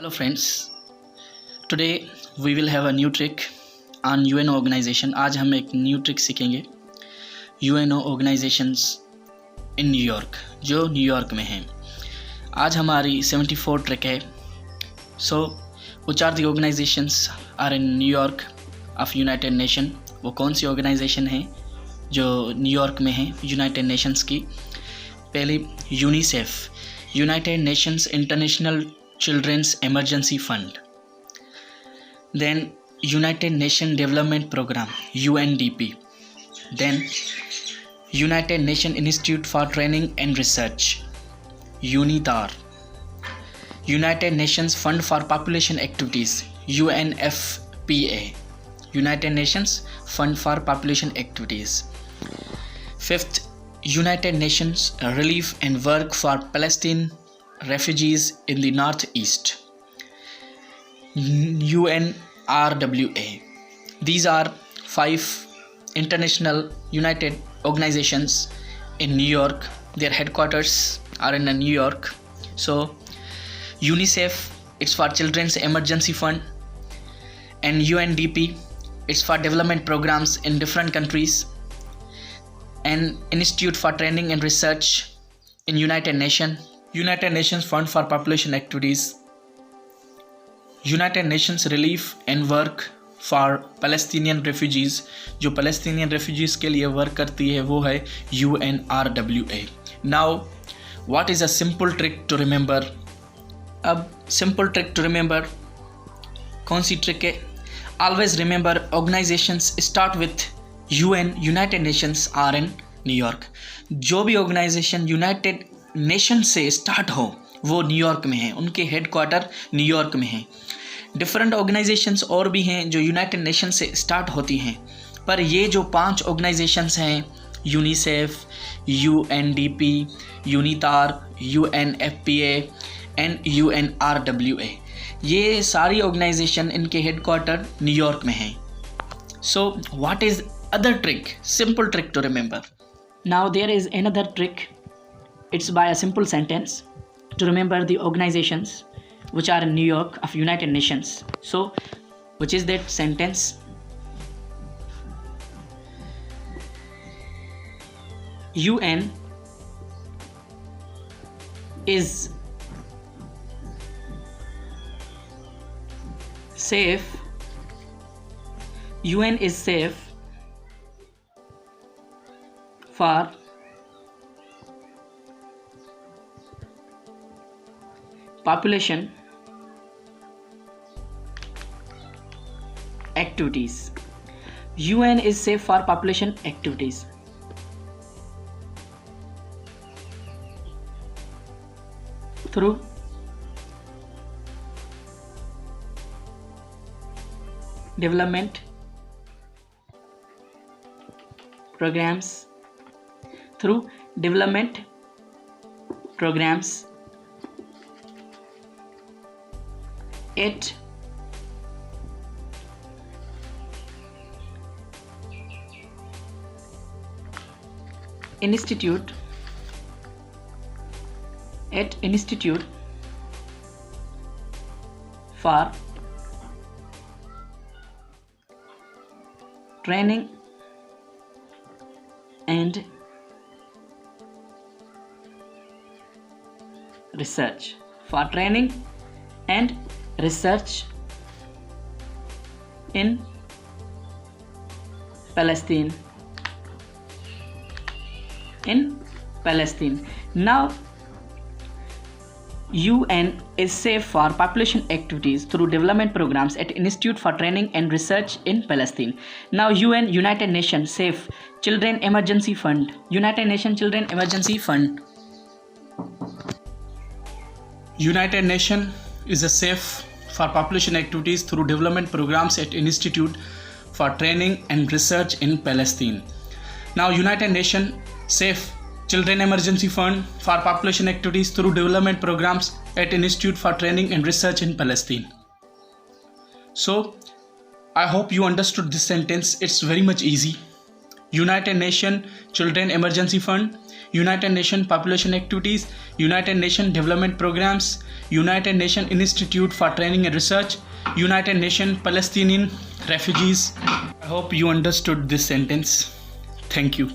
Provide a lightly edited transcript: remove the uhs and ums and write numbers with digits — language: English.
Hello friends, today we will have a new trick on UNO organization. आज हम एक new trick सीखेंगे UNO organizations in New York, जो New York में हैं. आज हमारी 74 ट्रिक है. So which are the organizations are in New York of United Nation? वो कौन सी ऑर्गेनाइजेशन है जो न्यूयॉर्क में है यूनाइटेड नेशंस की? पहली UNICEF, United Nations International Children's Emergency Fund. Then United Nation Development Programme UNDP. Then United Nation Institute for Training and Research UNITAR. United Nations Fund for Population Activities UNFPA. United Nations Fund for Population Activities. Fifth, United Nations Relief and Work for Palestine Refugees in the Northeast, UNRWA. These are 5 international united organizations in New York. Their headquarters are in New York. So UNICEF, it's for Children's Emergency Fund, and UNDP, it's for development programs in different countries, and Institute for Training and Research in United Nations Fund for Population Activities, United Nations Relief and Work for Palestinian Refugees. जो Palestinian Refugees के लिए work करती है वो है UNRWA. Now what is a simple trick to remember? अब simple trick to remember कौन सी ट्रिक है? Always remember organizations start with UN, United Nations are in New York. जो भी ऑर्गेनाइजेशन यूनाइटेड नेशन से स्टार्ट हो वो न्यूयॉर्क में है, उनके हेडक्वार्टर न्यूयॉर्क में है. डिफरेंट ऑर्गेनाइजेशंस और भी हैं जो यूनाइटेड नेशन से स्टार्ट होती हैं, पर ये जो 5 ऑर्गेनाइजेशंस हैं UNICEF, UNDP, UNITAR, UNFPA and UNRWA, ये सारी ऑर्गेनाइजेशन इनके हेडक्वार्टर न्यूयॉर्क में हैं. So what is other trick, simple trick to remember? Now there is another trick. It's by a simple sentence to remember the organizations which are in New York of United Nations. So which is that sentence? UN is safe. UN is safe for population activities. UN is safe for population activities. Through development programs, through development programs at institute for training and research, for training and research in Palestine. Now UN is safe for population activities through development programs at Institute for Training and Research in Palestine. Now UN, United Nations Safe Children Emergency Fund, United Nations Children Emergency Fund. United Nations is a safe for population activities through development programs at Institute for Training and Research in Palestine. Now United Nations safe Children Emergency Fund for population activities through development programs at Institute for Training and Research in Palestine. So I hope you understood this sentence. It's very much easy. United Nations Children Emergency Fund, United Nations Population Activities, United Nations Development Programs, United Nations Institute for Training and Research, United Nations Palestinian Refugees. I hope you understood this sentence. Thank you.